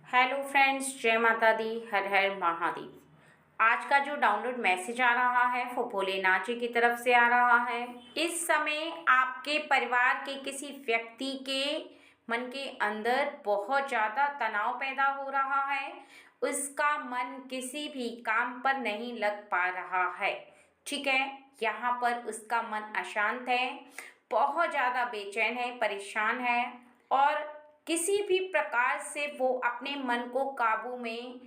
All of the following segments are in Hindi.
हेलो फ्रेंड्स, जय माता दी, हर हर महादेव। आज का जो डाउनलोड मैसेज आ रहा है वो भोलेनाथ जी की तरफ से आ रहा है। इस समय आपके परिवार के किसी व्यक्ति के मन के अंदर बहुत ज़्यादा तनाव पैदा हो रहा है। उसका मन किसी भी काम पर नहीं लग पा रहा है। ठीक है, यहाँ पर उसका मन अशांत है, बहुत ज़्यादा बेचैन है, परेशान है और किसी भी प्रकार से वो अपने मन को काबू में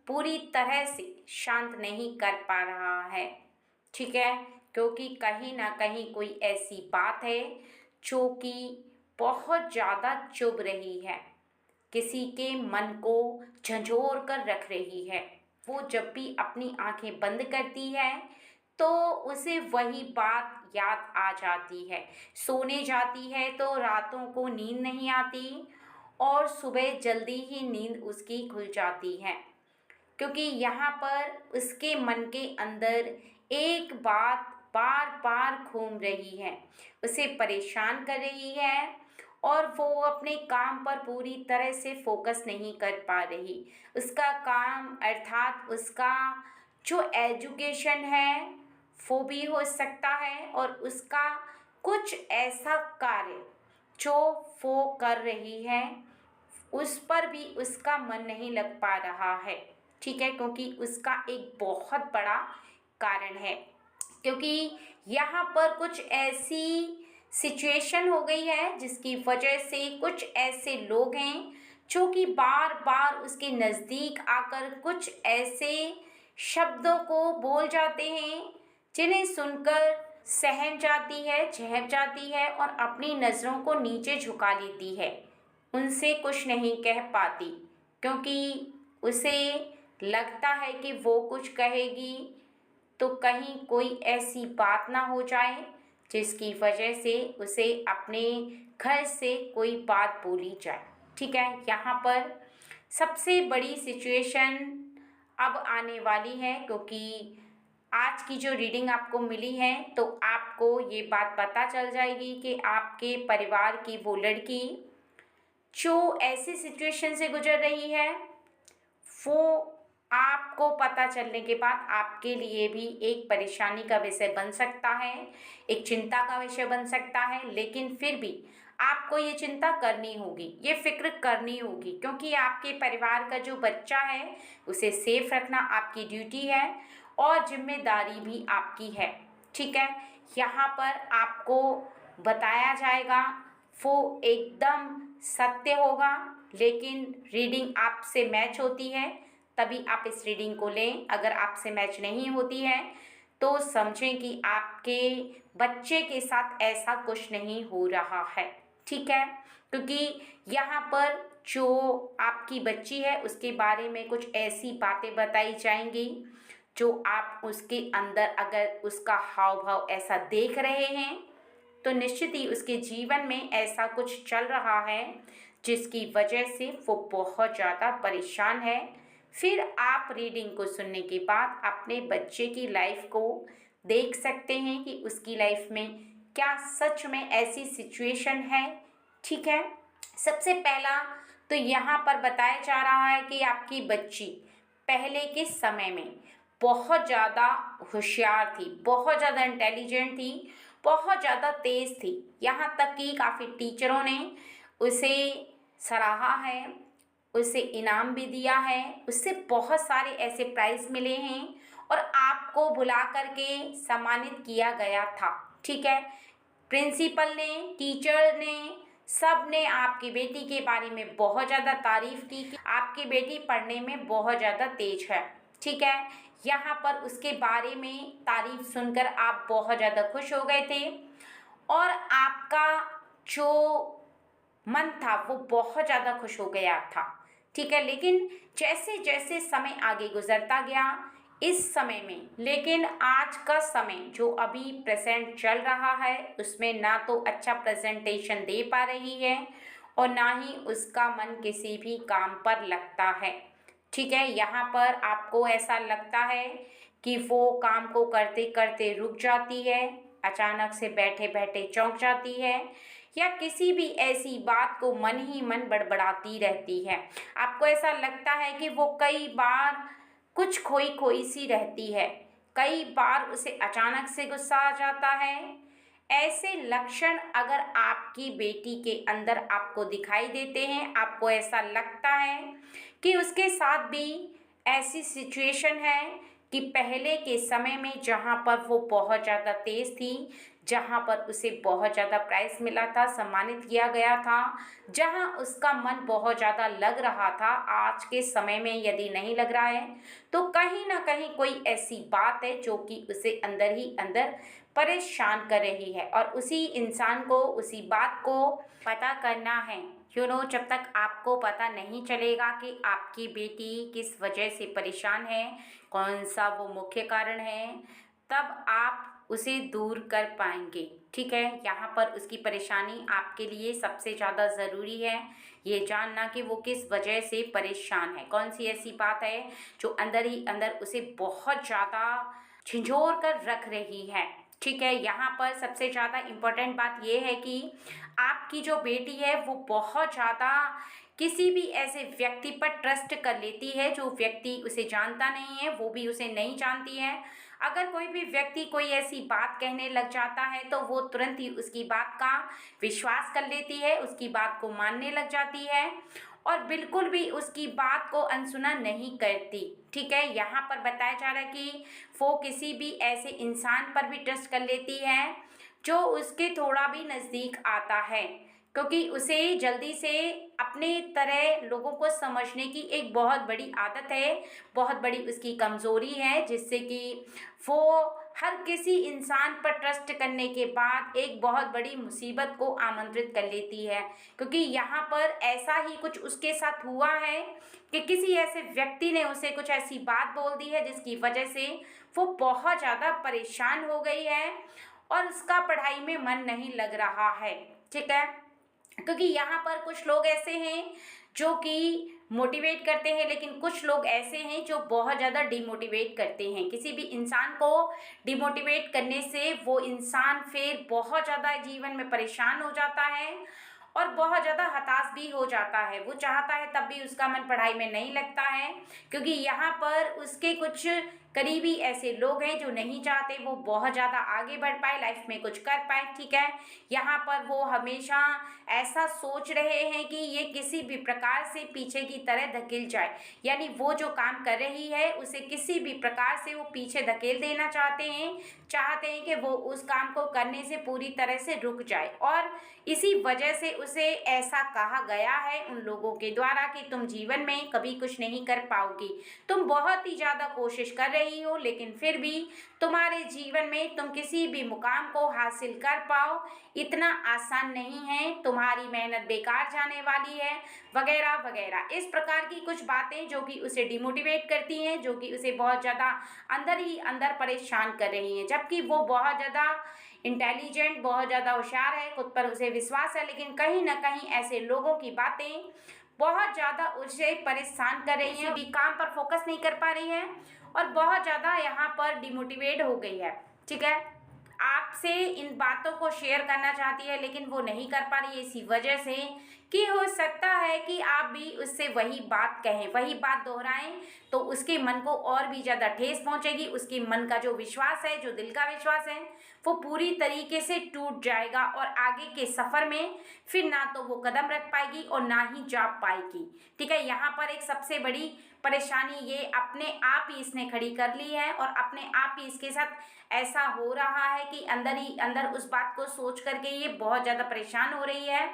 पूरी तरह से शांत नहीं कर पा रहा है। ठीक है, क्योंकि कहीं ना कहीं कोई ऐसी बात है जो कि बहुत ज़्यादा चुभ रही है, किसी के मन को झंझोर कर रख रही है। वो जब भी अपनी आंखें बंद करती है तो उसे वही बात याद आ जाती है। सोने जाती है तो रातों को नींद नहीं आती और सुबह जल्दी ही नींद उसकी खुल जाती है, क्योंकि यहाँ पर उसके मन के अंदर एक बात बार बार घूम रही है, उसे परेशान कर रही है और वो अपने काम पर पूरी तरह से फोकस नहीं कर पा रही। उसका काम अर्थात उसका जो एजुकेशन है वो भी हो सकता है और उसका कुछ ऐसा कार्य जो वो कर रही है उस पर भी उसका मन नहीं लग पा रहा है। ठीक है, क्योंकि उसका एक बहुत बड़ा कारण है, क्योंकि यहाँ पर कुछ ऐसी सिचुएशन हो गई है जिसकी वजह से कुछ ऐसे लोग हैं जो कि बार बार उसके नज़दीक आकर कुछ ऐसे शब्दों को बोल जाते हैं जिन्हें सुनकर सहम जाती है, झेप जाती है और अपनी नज़रों को नीचे झुका लेती है। उनसे कुछ नहीं कह पाती, क्योंकि उसे लगता है कि वो कुछ कहेगी तो कहीं कोई ऐसी बात ना हो जाए जिसकी वजह से उसे अपने घर से कोई बात बोली जाए। ठीक है, यहाँ पर सबसे बड़ी सिचुएशन अब आने वाली है, क्योंकि आज की जो रीडिंग आपको मिली है तो आपको ये बात पता चल जाएगी कि आपके परिवार की वो लड़की जो ऐसी सिचुएशन से गुजर रही है वो आपको पता चलने के बाद आपके लिए भी एक परेशानी का विषय बन सकता है, एक चिंता का विषय बन सकता है। लेकिन फिर भी आपको ये चिंता करनी होगी, ये फिक्र करनी होगी, क्योंकि आपके परिवार का जो बच्चा है उसे सेफ रखना आपकी ड्यूटी है और जिम्मेदारी भी आपकी है। ठीक है, यहाँ पर आपको बताया जाएगा वो एकदम सत्य होगा, लेकिन रीडिंग आपसे मैच होती है तभी आप इस रीडिंग को लें। अगर आपसे मैच नहीं होती है तो समझें कि आपके बच्चे के साथ ऐसा कुछ नहीं हो रहा है। ठीक है, क्योंकि यहाँ पर जो आपकी बच्ची है उसके बारे में कुछ ऐसी बातें बताई जाएंगी जो आप उसके अंदर अगर उसका हाव भाव ऐसा देख रहे हैं तो निश्चित ही उसके जीवन में ऐसा कुछ चल रहा है जिसकी वजह से वो बहुत ज़्यादा परेशान है। फिर आप रीडिंग को सुनने के बाद अपने बच्चे की लाइफ को देख सकते हैं कि उसकी लाइफ में क्या सच में ऐसी सिचुएशन है। ठीक है, सबसे पहला तो यहाँ पर बताया जा रहा है कि आपकी बच्ची पहले के समय में बहुत ज़्यादा होशियार थी, बहुत ज़्यादा इंटेलिजेंट थी, बहुत ज़्यादा तेज़ थी। यहाँ तक कि काफ़ी टीचरों ने उसे सराहा है, उसे इनाम भी दिया है, उससे बहुत सारे ऐसे प्राइज़ मिले हैं और आपको बुला करके सम्मानित किया गया था। ठीक है, प्रिंसिपल ने, टीचर ने, सब ने आपकी बेटी के बारे में बहुत ज़्यादा तारीफ़ की कि आपकी बेटी पढ़ने में बहुत ज़्यादा तेज है। ठीक है, यहाँ पर उसके बारे में तारीफ़ सुनकर आप बहुत ज़्यादा खुश हो गए थे और आपका जो मन था वो बहुत ज़्यादा खुश हो गया था। ठीक है, लेकिन जैसे जैसे समय आगे गुजरता गया इस समय में, लेकिन आज का समय जो अभी प्रेजेंट चल रहा है उसमें ना तो अच्छा प्रेजेंटेशन दे पा रही है और ना ही उसका मन किसी भी काम पर लगता है। ठीक है, यहाँ पर आपको ऐसा लगता है कि वो काम को करते करते रुक जाती है, अचानक से बैठे बैठे चौंक जाती है या किसी भी ऐसी बात को मन ही मन बड़बड़ाती रहती है। आपको ऐसा लगता है कि वो कई बार कुछ खोई खोई सी रहती है, कई बार उसे अचानक से गुस्सा आ जाता है। ऐसे लक्षण अगर आपकी बेटी के अंदर आपको दिखाई देते हैं, आपको ऐसा लगता है कि उसके साथ भी ऐसी सिचुएशन है कि पहले के समय में जहाँ पर वो बहुत ज़्यादा तेज़ थी, जहाँ पर उसे बहुत ज़्यादा प्राइज़ मिला था, सम्मानित किया गया था, जहाँ उसका मन बहुत ज़्यादा लग रहा था, आज के समय में यदि नहीं लग रहा है तो कहीं ना कहीं कोई ऐसी बात है जो कि उसे अंदर ही अंदर परेशान कर रही है। और उसी इंसान को, उसी बात को पता करना है। जब तक आपको पता नहीं चलेगा कि आपकी बेटी किस वजह से परेशान है, कौन सा वो मुख्य कारण है, तब आप उसे दूर कर पाएंगे। ठीक है, यहाँ पर उसकी परेशानी आपके लिए सबसे ज़्यादा ज़रूरी है ये जानना कि वो किस वजह से परेशान है, कौन सी ऐसी बात है जो अंदर ही अंदर उसे बहुत ज़्यादा झिझोर कर रख रही है। ठीक है, यहाँ पर सबसे ज़्यादा इम्पोर्टेंट बात ये है कि आपकी जो बेटी है वो बहुत ज़्यादा किसी भी ऐसे व्यक्ति पर ट्रस्ट कर लेती है जो व्यक्ति उसे जानता नहीं है, वो भी उसे नहीं जानती है। अगर कोई भी व्यक्ति कोई ऐसी बात कहने लग जाता है तो वो तुरंत ही उसकी बात का विश्वास कर लेती है, उसकी बात को मानने लग जाती है और बिल्कुल भी उसकी बात को अनसुना नहीं करती। ठीक है, यहाँ पर बताया जा रहा है कि वो किसी भी ऐसे इंसान पर भी ट्रस्ट कर लेती है जो उसके थोड़ा भी नज़दीक आता है, क्योंकि उसे जल्दी से अपने तरह लोगों को समझने की एक बहुत बड़ी आदत है, बहुत बड़ी उसकी कमज़ोरी है, जिससे कि वो हर किसी इंसान पर ट्रस्ट करने के बाद एक बहुत बड़ी मुसीबत को आमंत्रित कर लेती है। क्योंकि यहाँ पर ऐसा ही कुछ उसके साथ हुआ है कि किसी ऐसे व्यक्ति ने उसे कुछ ऐसी बात बोल दी है जिसकी वजह से वो बहुत ज़्यादा परेशान हो गई है और उसका पढ़ाई में मन नहीं लग रहा है। ठीक है, क्योंकि यहाँ पर कुछ लोग ऐसे हैं जो कि मोटिवेट करते हैं, लेकिन कुछ लोग ऐसे हैं जो बहुत ज़्यादा डिमोटिवेट करते हैं। किसी भी इंसान को डिमोटिवेट करने से वो इंसान फिर बहुत ज़्यादा जीवन में परेशान हो जाता है और बहुत ज़्यादा हताश भी हो जाता है। वो चाहता है तब भी उसका मन पढ़ाई में नहीं लगता है, क्योंकि यहाँ पर उसके कुछ करीबी ऐसे लोग हैं जो नहीं चाहते वो बहुत ज़्यादा आगे बढ़ पाए, लाइफ में कुछ कर पाए। ठीक है, यहाँ पर वो हमेशा ऐसा सोच रहे हैं कि ये किसी भी प्रकार से पीछे की तरह धकेल जाए, यानी वो जो काम कर रही है उसे किसी भी प्रकार से वो पीछे धकेल देना चाहते हैं कि वो उस काम को करने से पूरी तरह से रुक जाए। और इसी वजह से उसे ऐसा कहा गया है उन लोगों के द्वारा कि तुम जीवन में कभी कुछ नहीं कर पाओगी, तुम बहुत ही ज़्यादा कोशिश कर रही हो लेकिन फिर भी तुम्हारे जीवन में तुम किसी भी मुकाम को हासिल कर पाओ इतना आसान नहीं है, तुम्हारी मेहनत बेकार जाने वाली है, वगैरह वगैरह। इस प्रकार की कुछ बातें जो कि उसे डिमोटिवेट करती हैं, जो कि उसे बहुत ज़्यादा अंदर ही अंदर परेशान कर रही हैं। जबकि वो बहुत ज़्यादा इंटेलिजेंट, बहुत ज़्यादा होशियार है, खुद पर उसे विश्वास है, लेकिन कहीं ना कहीं ऐसे लोगों की बातें बहुत ज़्यादा उसे परेशान कर रही हैं, भी काम पर फोकस नहीं कर पा रही है और बहुत ज़्यादा यहाँ पर डिमोटिवेट हो गई है। ठीक है, आपसे इन बातों को शेयर करना चाहती है लेकिन वो नहीं कर पा रही है इसी वजह से कि हो सकता है कि आप भी उससे वही बात कहें, वही बात दोहराएं तो उसके मन को और भी ज़्यादा ठेस पहुंचेगी। उसके मन का जो विश्वास है, जो दिल का विश्वास है, वो पूरी तरीके से टूट जाएगा और आगे के सफ़र में फिर ना तो वो कदम रख पाएगी और ना ही जा पाएगी। ठीक है, यहाँ पर एक सबसे बड़ी परेशानी ये अपने आप ही इसने खड़ी कर ली है और अपने आप ही इसके साथ ऐसा हो रहा है कि अंदर ही अंदर उस बात को सोच करके ये बहुत ज़्यादा परेशान हो रही है।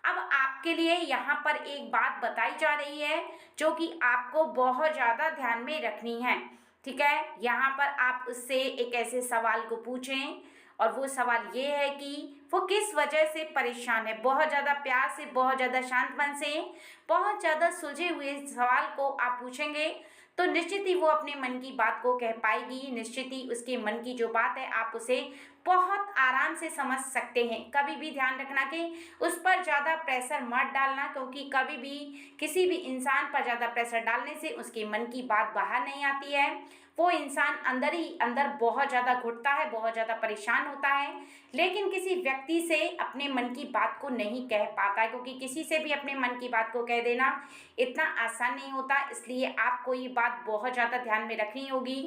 अब आपके लिए यहाँ पर एक बात बताई जा रही है जो कि आपको बहुत ज़्यादा ध्यान में रखनी है। ठीक है, यहाँ पर आप उससे एक ऐसे सवाल को पूछें और वो सवाल ये है कि वो किस वजह से परेशान है। बहुत ज़्यादा प्यार से, बहुत ज़्यादा शांत मन से, बहुत ज़्यादा सुलझे हुए सवाल को आप पूछेंगे तो निश्चित ही वो अपने मन की बात को कह पाएगी। निश्चित ही उसके मन की जो बात है आप उसे बहुत आराम से समझ सकते हैं। कभी भी ध्यान रखना कि उस पर ज़्यादा प्रेशर मत डालना, क्योंकि कभी भी किसी भी इंसान पर ज़्यादा प्रेशर डालने से उसके मन की बात बाहर नहीं आती है। वो इंसान अंदर ही अंदर बहुत ज़्यादा घुटता है, बहुत ज़्यादा परेशान होता है, लेकिन किसी व्यक्ति से अपने मन की बात को नहीं कह पाता है, क्योंकि किसी से भी अपने मन की बात को कह देना इतना आसान नहीं होता। इसलिए आपको ये बात बहुत ज़्यादा ध्यान में रखनी होगी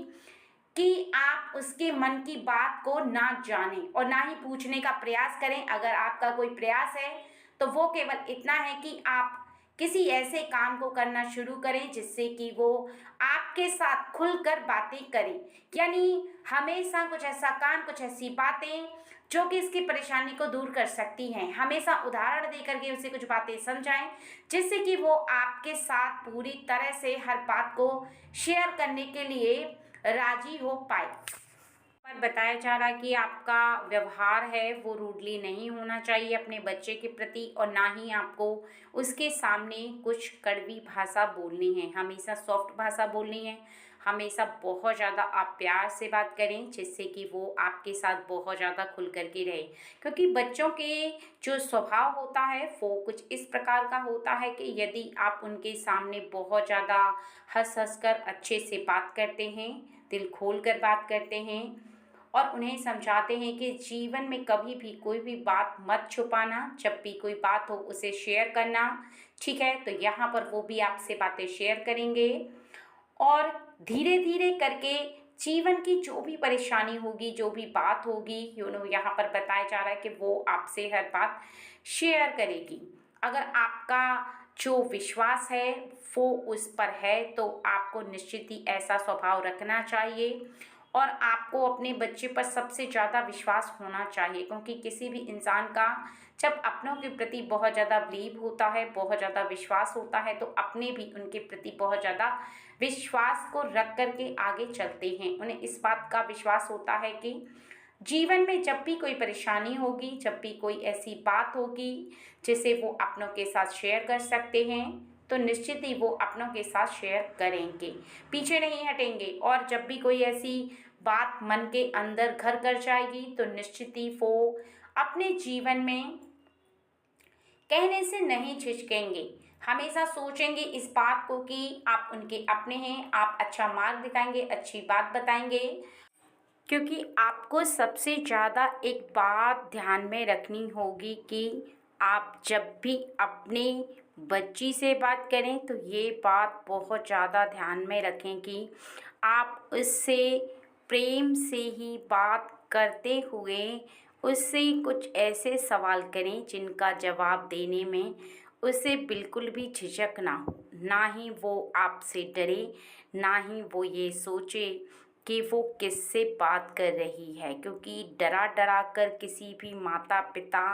कि आप उसके मन की बात को ना जानें और ना ही पूछने का प्रयास करें। अगर आपका कोई प्रयास है तो वो केवल इतना है कि आप किसी ऐसे काम को करना शुरू करें जिससे कि वो आपके साथ खुलकर बातें करें। यानी हमेशा कुछ ऐसा काम, कुछ ऐसी बातें जो कि इसकी परेशानी को दूर कर सकती हैं, हमेशा उदाहरण दे करके उसे कुछ बातें समझाएं, जिससे कि वो आपके साथ पूरी तरह से हर बात को शेयर करने के लिए राजी हो पाए। पर बताया जा रहा है कि आपका व्यवहार है वो रूडली नहीं होना चाहिए अपने बच्चे के प्रति, और ना ही आपको उसके सामने कुछ कड़वी भाषा बोलनी है, हमेशा सॉफ्ट भाषा बोलनी है। हमेशा बहुत ज़्यादा आप प्यार से बात करें जिससे कि वो आपके साथ बहुत ज़्यादा खुल कर के रहे, क्योंकि बच्चों के जो स्वभाव होता है वो कुछ इस प्रकार का होता है कि यदि आप उनके सामने बहुत ज़्यादा हंस कर अच्छे से बात करते हैं, दिल खोल कर बात करते हैं और उन्हें समझाते हैं कि जीवन में कभी भी कोई भी बात मत छुपाना, जब भी कोई बात हो उसे शेयर करना, ठीक है। तो यहाँ पर वो भी आपसे बातें शेयर करेंगे और धीरे धीरे करके जीवन की जो भी परेशानी होगी, जो भी बात होगी, यहाँ पर बताया जा रहा है कि वो आपसे हर बात शेयर करेगी। अगर आपका जो विश्वास है वो उस पर है तो आपको निश्चित ही ऐसा स्वभाव रखना चाहिए और आपको अपने बच्चे पर सबसे ज़्यादा विश्वास होना चाहिए, क्योंकि किसी भी इंसान का जब अपनों के प्रति बहुत ज़्यादा बिलीव होता है, बहुत ज़्यादा विश्वास होता है, तो अपने भी उनके प्रति बहुत ज़्यादा विश्वास को रख करके आगे चलते हैं। उन्हें इस बात का विश्वास होता है कि जीवन में जब भी कोई परेशानी होगी, जब भी कोई ऐसी बात होगी जिसे वो अपनों के साथ शेयर कर सकते हैं, तो निश्चित ही वो अपनों के साथ शेयर करेंगे, पीछे नहीं हटेंगे। और जब भी कोई ऐसी बात मन के अंदर घर कर जाएगी तो निश्चित ही वो अपने जीवन में कहने से नहीं झिझकेंगे, हमेशा सोचेंगे इस बात को कि आप उनके अपने हैं, आप अच्छा मार्ग दिखाएंगे, अच्छी बात बताएंगे। क्योंकि आपको सबसे ज़्यादा एक बात ध्यान में रखनी होगी कि आप जब भी अपनी बच्ची से बात करें तो ये बात बहुत ज़्यादा ध्यान में रखें कि आप उससे प्रेम से ही बात करते हुए उससे कुछ ऐसे सवाल करें जिनका जवाब देने में उसे बिल्कुल भी झिझक ना हो, ना ही वो आपसे डरे, ना ही वो ये सोचे कि वो किससे बात कर रही है। क्योंकि डरा डरा कर किसी भी माता पिता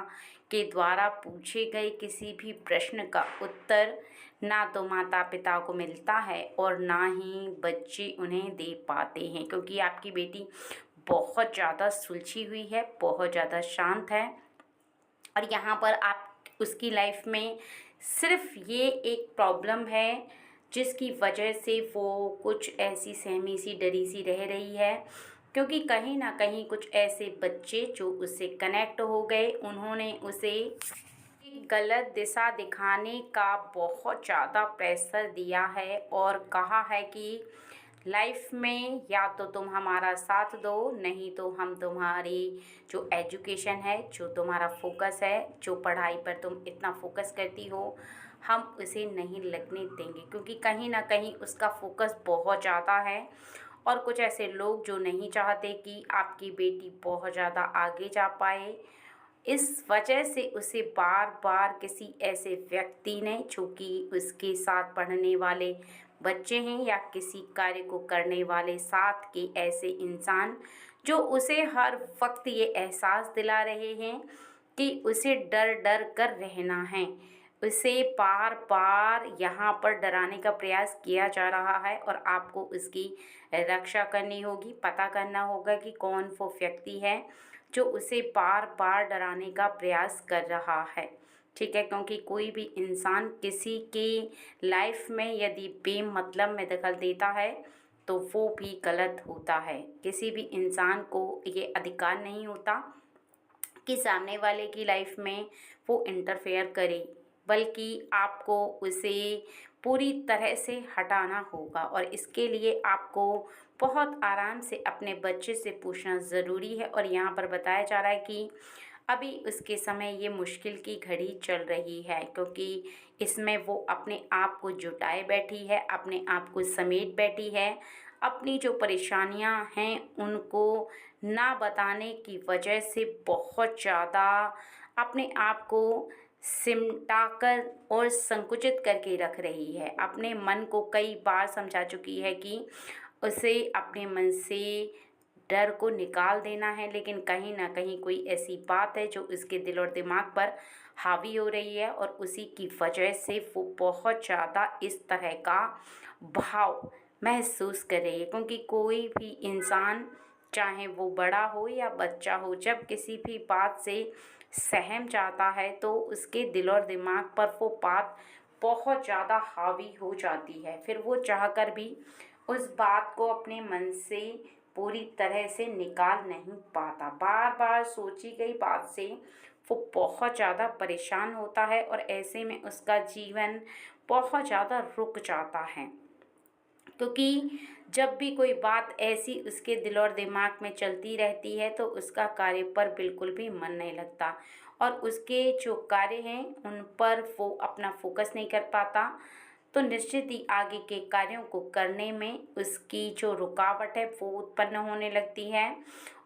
के द्वारा पूछे गए किसी भी प्रश्न का उत्तर ना तो माता पिता को मिलता है और ना ही बच्चे उन्हें दे पाते हैं, क्योंकि आपकी बेटी बहुत ज़्यादा सुलझी हुई है, बहुत ज़्यादा शांत है। और यहाँ पर आप उसकी लाइफ में सिर्फ ये एक प्रॉब्लम है जिसकी वजह से वो कुछ ऐसी सहमी सी डरी सी रह रही है, क्योंकि कहीं ना कहीं कुछ ऐसे बच्चे जो उससे कनेक्ट हो गए, उन्होंने उसे एक गलत दिशा दिखाने का बहुत ज़्यादा प्रेशर दिया है और कहा है कि लाइफ में या तो तुम हमारा साथ दो, नहीं तो हम तुम्हारी जो एजुकेशन है, जो तुम्हारा फोकस है, जो पढ़ाई पर तुम इतना फोकस करती हो, हम उसे नहीं लगने देंगे। क्योंकि कहीं ना कहीं उसका फोकस बहुत ज़्यादा है और कुछ ऐसे लोग जो नहीं चाहते कि आपकी बेटी बहुत ज़्यादा आगे जा पाए, इस वजह से उसे बार बार किसी ऐसे व्यक्ति ने, जो कि उसके साथ पढ़ने वाले बच्चे हैं या किसी कार्य को करने वाले साथ के ऐसे इंसान जो उसे हर वक्त ये एहसास दिला रहे हैं कि उसे डर डर कर रहना है, उसे बार बार यहाँ पर डराने का प्रयास किया जा रहा है और आपको उसकी रक्षा करनी होगी। पता करना होगा कि कौन वो व्यक्ति है जो उसे बार बार डराने का प्रयास कर रहा है, ठीक है। क्योंकि कोई भी इंसान किसी की लाइफ में यदि बेमतलब में दखल देता है तो वो भी गलत होता है। किसी भी इंसान को ये अधिकार नहीं होता कि सामने वाले की लाइफ में वो इंटरफेयर करे, बल्कि आपको उसे पूरी तरह से हटाना होगा और इसके लिए आपको बहुत आराम से अपने बच्चे से पूछना ज़रूरी है। और यहाँ पर बताया जा रहा है कि अभी उसके समय ये मुश्किल की घड़ी चल रही है, क्योंकि इसमें वो अपने आप को जुटाए बैठी है, अपने आप को समेट बैठी है। अपनी जो परेशानियां हैं उनको ना बताने की वजह से बहुत ज़्यादा अपने आप को सिमटाकर और संकुचित करके रख रही है। अपने मन को कई बार समझा चुकी है कि उसे अपने मन से डर को निकाल देना है, लेकिन कहीं न कहीं कोई ऐसी बात है जो उसके दिल और दिमाग पर हावी हो रही है, और उसी की वजह से वो बहुत ज़्यादा इस तरह का भाव महसूस कर रही है। क्योंकि कोई भी इंसान, चाहे वो बड़ा हो या बच्चा हो, जब किसी भी बात से सहम जाता है तो उसके दिल और दिमाग पर वो बात बहुत ज़्यादा हावी हो जाती है। फिर वो चाहकर भी उस बात को अपने मन से पूरी तरह से निकाल नहीं पाता। बार बार सोची गई बात से वो बहुत ज़्यादा परेशान होता है, और ऐसे में उसका जीवन बहुत ज़्यादा रुक जाता है। क्योंकि जब भी कोई बात ऐसी उसके दिल और दिमाग में चलती रहती है तो उसका कार्य पर बिल्कुल भी मन नहीं लगता, और उसके जो कार्य हैं उन पर वो अपना फोकस नहीं कर पाता। तो निश्चित ही आगे के कार्यों को करने में उसकी जो रुकावट है वो उत्पन्न होने लगती है,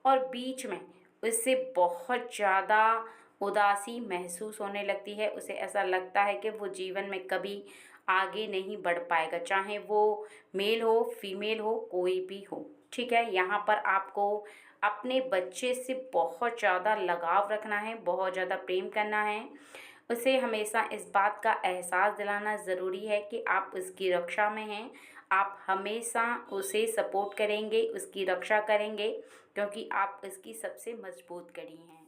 और बीच में उससे बहुत ज़्यादा उदासी महसूस होने लगती है। उसे ऐसा लगता है कि वो जीवन में कभी आगे नहीं बढ़ पाएगा, चाहे वो मेल हो फीमेल हो कोई भी हो। ठीक है, यहाँ पर आपको अपने बच्चे से बहुत ज़्यादा लगाव रखना है, बहुत ज़्यादा प्रेम करना है। उसे हमेशा इस बात का एहसास दिलाना ज़रूरी है कि आप उसकी रक्षा में हैं। आप हमेशा उसे सपोर्ट करेंगे, उसकी रक्षा करेंगे, क्योंकि आप उसकी सबसे मजबूत कड़ी हैं।